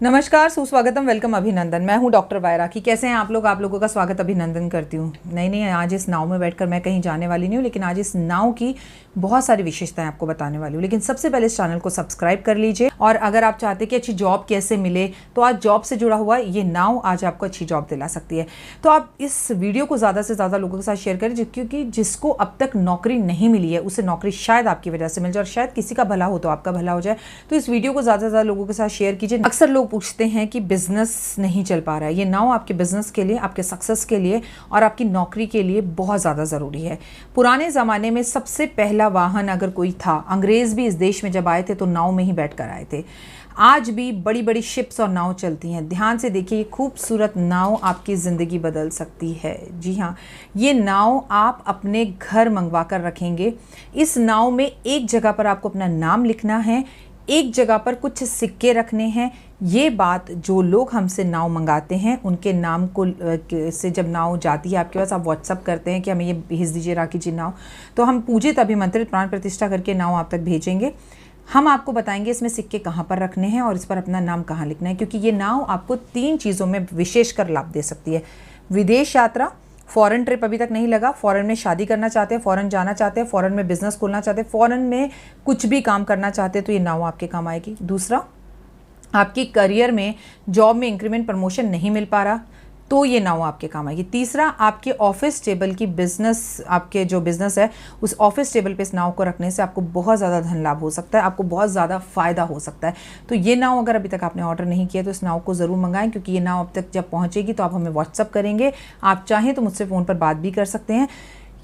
नमस्कार, सुस्वागतम, वेलकम, अभिनंदन। मैं हूं डॉक्टर वायराकी। कैसे हैं आप लोग? आप लोगों का स्वागत अभिनंदन करती हूं। नहीं, आज इस नाव में बैठकर मैं कहीं जाने वाली नहीं हूं, लेकिन आज इस नाव की बहुत सारी विशेषताएं आपको बताने वाली हूं। लेकिन सबसे पहले इस चैनल को सब्सक्राइब कर लीजिए, और अगर आप चाहते कि अच्छी जॉब कैसे मिले, तो आज जॉब से जुड़ा हुआ ये नाव आज आपको अच्छी जॉब दिला सकती है। तो आप इस वीडियो को ज़्यादा से ज़्यादा लोगों के साथ शेयर करें, क्योंकि जिसको अब तक नौकरी नहीं मिली है उसे नौकरी शायद आपकी वजह से मिल जाए, और शायद किसी का भला हो तो आपका भला हो जाए। तो इस वीडियो को ज़्यादा से ज़्यादा लोगों के साथ शेयर कीजिए। अक्सर लोग पूछते हैं कि बिजनेस नहीं चल पा रहा है। ये नाव आपके बिजनेस के लिए, आपके सक्सेस के लिए और आपकी नौकरी के लिए बहुत ज़्यादा ज़रूरी है। पुराने ज़माने में सबसे पहला वाहन अगर कोई था, अंग्रेज़ भी इस देश में जब आए थे तो नाव में ही बैठ कर आए थे। आज भी बड़ी बड़ी शिप्स और नाव चलती हैं। ध्यान से देखिए, ये खूबसूरत नाव आपकी ज़िंदगी बदल सकती है। जी हाँ, ये नाव आप अपने घर मंगवा कर रखेंगे। इस नाव में एक जगह पर आपको अपना नाम लिखना है, एक जगह पर कुछ सिक्के रखने हैं। ये बात जो लोग हमसे नाव मंगाते हैं उनके नाम को से जब नाव जाती है आपके पास, आप व्हाट्सअप करते हैं कि हमें ये भेज दीजिए राखी जी नाव, तो हम पूजित अभिमंत्रित प्राण प्रतिष्ठा करके नाव आप तक भेजेंगे। हम आपको बताएंगे इसमें सिक्के कहाँ पर रखने हैं और इस पर अपना नाम कहाँ लिखना है, क्योंकि ये नाव आपको 3 चीज़ों में विशेषकर लाभ दे सकती है। विदेश यात्रा, फॉरेन ट्रिप अभी तक नहीं लगा, फॉरेन में शादी करना चाहते हैं, फॉरेन जाना चाहते हैं, फॉरेन में बिजनेस खोलना चाहते हैं, फॉरेन में कुछ भी काम करना चाहते हैं, तो ये नाव आपके काम आएगी। दूसरा, आपकी करियर में, जॉब में इंक्रीमेंट प्रमोशन नहीं मिल पा रहा, तो ये नाव आपके काम आएगी। तीसरा, आपके ऑफिस टेबल की बिजनेस, आपके जो बिजनेस है उस ऑफिस टेबल पे इस नाव को रखने से आपको बहुत ज़्यादा धन लाभ हो सकता है, आपको बहुत ज़्यादा फ़ायदा हो सकता है। तो ये नाव अगर अभी तक आपने ऑर्डर नहीं किया तो इस नाव को ज़रूर मंगाएं, क्योंकि ये नाव अब तक जब पहुँचेगी तो आप हमें व्हाट्सअप करेंगे। आप चाहें तो मुझसे फ़ोन पर बात भी कर सकते हैं।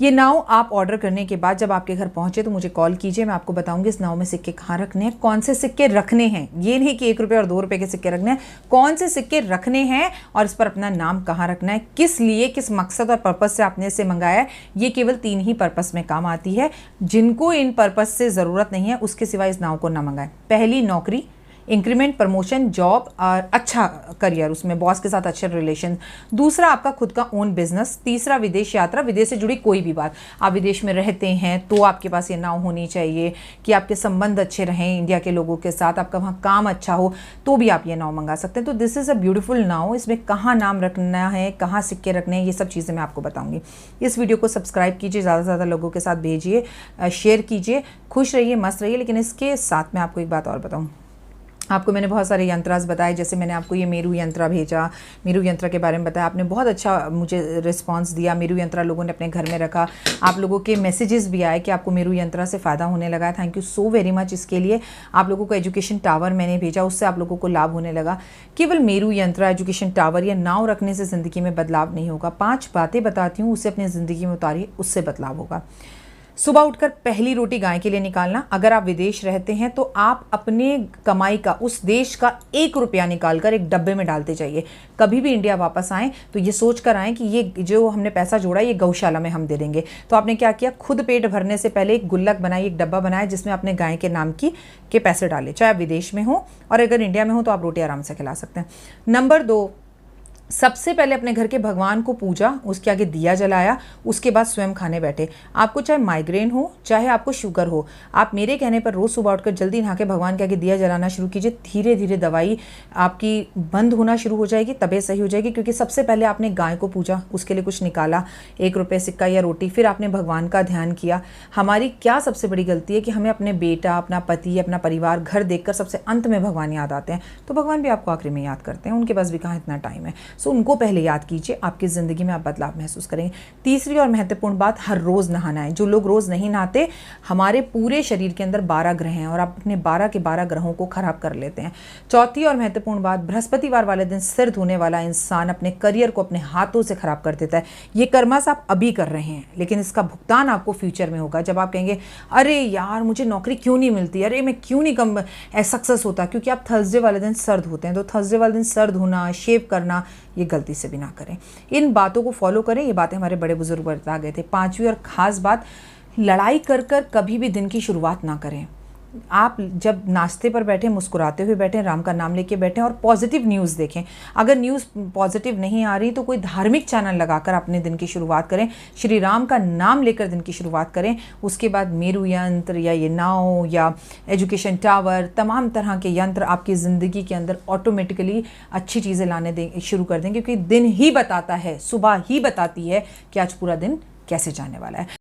ये नाव आप ऑर्डर करने के बाद जब आपके घर पहुंचे तो मुझे कॉल कीजिए, मैं आपको बताऊंगी इस नाव में सिक्के कहाँ रखने हैं, कौन से सिक्के रखने हैं। ये नहीं कि 1 रुपये और 2 रुपये के सिक्के रखने हैं, कौन से सिक्के रखने हैं और इस पर अपना नाम कहाँ रखना है, किस लिए, किस मकसद और पर्पस से आपने इसे मंगाया है। ये केवल 3 ही पर्पस में काम आती है। जिनको इन पर्पस से ज़रूरत नहीं है उसके सिवा इस नाव को ना मंगाएं। पहली, नौकरी, इंक्रीमेंट, प्रमोशन, जॉब और अच्छा करियर, उसमें बॉस के साथ अच्छे रिलेशन। दूसरा, आपका खुद का ओन बिजनेस। तीसरा, विदेश यात्रा, विदेश से जुड़ी कोई भी बात। आप विदेश में रहते हैं तो आपके पास ये नाव होनी चाहिए कि आपके संबंध अच्छे रहें इंडिया के लोगों के साथ, आपका वहाँ काम अच्छा हो, तो भी आप ये नाव मंगा सकते हैं। तो दिस इज़ अ ब्यूटीफुल नाव। इसमें कहाँ नाम रखना है, कहाँ सिक्के रखने हैं, ये सब चीज़ें मैं आपको बताऊँगी। इस वीडियो को सब्सक्राइब कीजिए, ज़्यादा से ज़्यादा लोगों के साथ भेजिए, शेयर कीजिए। खुश रहिए, मस्त रहिए। लेकिन इसके साथ मैं आपको एक बात और बताऊँ। आपको मैंने बहुत सारे यंत्रास बताए, जैसे मैंने आपको ये मेरू यंत्र भेजा, मेरू यंत्र के बारे में बताया, आपने बहुत अच्छा मुझे रिस्पांस दिया। मेरू यंत्र लोगों ने अपने घर में रखा, आप लोगों के मैसेजेस भी आए कि आपको मेरू यंत्र से फ़ायदा होने लगा है। Thank you so very much इसके लिए। आप लोगों को एजुकेशन टावर मैंने भेजा, उससे आप लोगों को लाभ होने लगा। केवल मेरू यंत्र, एजुकेशन टावर या नाव रखने से ज़िंदगी में बदलाव नहीं होगा। 5 बातें बताती हूँ, उसे अपनी ज़िंदगी में उतारिए, उससे बदलाव होगा। सुबह उठकर पहली रोटी गाय के लिए निकालना। अगर आप विदेश रहते हैं तो आप अपने कमाई का, उस देश का 1 रुपया निकालकर एक डब्बे में डालते जाइए। कभी भी इंडिया वापस आएँ तो ये सोच कर आएँ कि ये जो हमने पैसा जोड़ा ये गौशाला में हम दे देंगे। तो आपने क्या किया, खुद पेट भरने से पहले एक गुल्लक बनाई, एक डब्बा बनाया जिसमें आपने गाय के नाम के पैसे डाले, चाहे आप विदेश में हो, और अगर इंडिया में हो तो आप रोटी आराम से खिला सकते हैं। नंबर 2, सबसे पहले अपने घर के भगवान को पूजा, उसके आगे दिया जलाया, उसके बाद स्वयं खाने बैठे। आपको चाहे माइग्रेन हो, चाहे आपको शुगर हो, आप मेरे कहने पर रोज़ सुबह उठकर जल्दी नहा के भगवान के आगे दिया जलाना शुरू कीजिए। धीरे धीरे दवाई आपकी बंद होना शुरू हो जाएगी, तबीयत सही हो जाएगी, क्योंकि सबसे पहले आपने गाय को पूजा, उसके लिए कुछ निकाला, 1 रुपये सिक्का या रोटी, फिर आपने भगवान का ध्यान किया। हमारी क्या सबसे बड़ी गलती है कि हमें अपने बेटा, अपना पति, अपना परिवार, घर देखकर सबसे अंत में भगवान याद आते हैं। तो भगवान भी आपको आखिरी में याद करते हैं, उनके पास भी कहाँ इतना टाइम है। सो उनको पहले याद कीजिए, आपकी ज़िंदगी में आप बदलाव महसूस करेंगे। तीसरी और महत्वपूर्ण बात, हर रोज़ नहाना है। जो लोग रोज़ नहीं नहाते, हमारे पूरे शरीर के अंदर 12 ग्रह हैं और आप अपने 12 के 12 ग्रहों को खराब कर लेते हैं। चौथी और महत्वपूर्ण बात, बृहस्पतिवार वाले दिन सिर धोने वाला इंसान अपने करियर को अपने हाथों से खराब कर देता है। ये कर्मास आप अभी कर रहे हैं, लेकिन इसका भुगतान आपको फ्यूचर में होगा, जब आप कहेंगे अरे यार मुझे नौकरी क्यों नहीं मिलती, अरे मैं क्यों नहीं कम सक्सेस होता, क्योंकि आप थर्सडे वाले दिन सर धोते हैं। तो थर्सडे वाले दिन सर धोना, शेव करना, ये गलती से भी ना करें। इन बातों को फॉलो करें, ये बातें हमारे बड़े बुजुर्ग बता गए थे। 5वीं और ख़ास बात, लड़ाई कर कर कभी भी दिन की शुरुआत ना करें। आप जब नाश्ते पर बैठे, मुस्कुराते हुए बैठें, राम का नाम लेके बैठें और पॉजिटिव न्यूज़ देखें। अगर न्यूज़ पॉजिटिव नहीं आ रही तो कोई धार्मिक चैनल लगाकर अपने दिन की शुरुआत करें, श्री राम का नाम लेकर दिन की शुरुआत करें। उसके बाद मेरू यंत्र या ये नाव या एजुकेशन टावर, तमाम तरह के यंत्र आपकी ज़िंदगी के अंदर ऑटोमेटिकली अच्छी चीज़ें लाने शुरू कर दें, क्योंकि दिन ही बताता है, सुबह ही बताती है कि आज पूरा दिन कैसे जाने वाला है।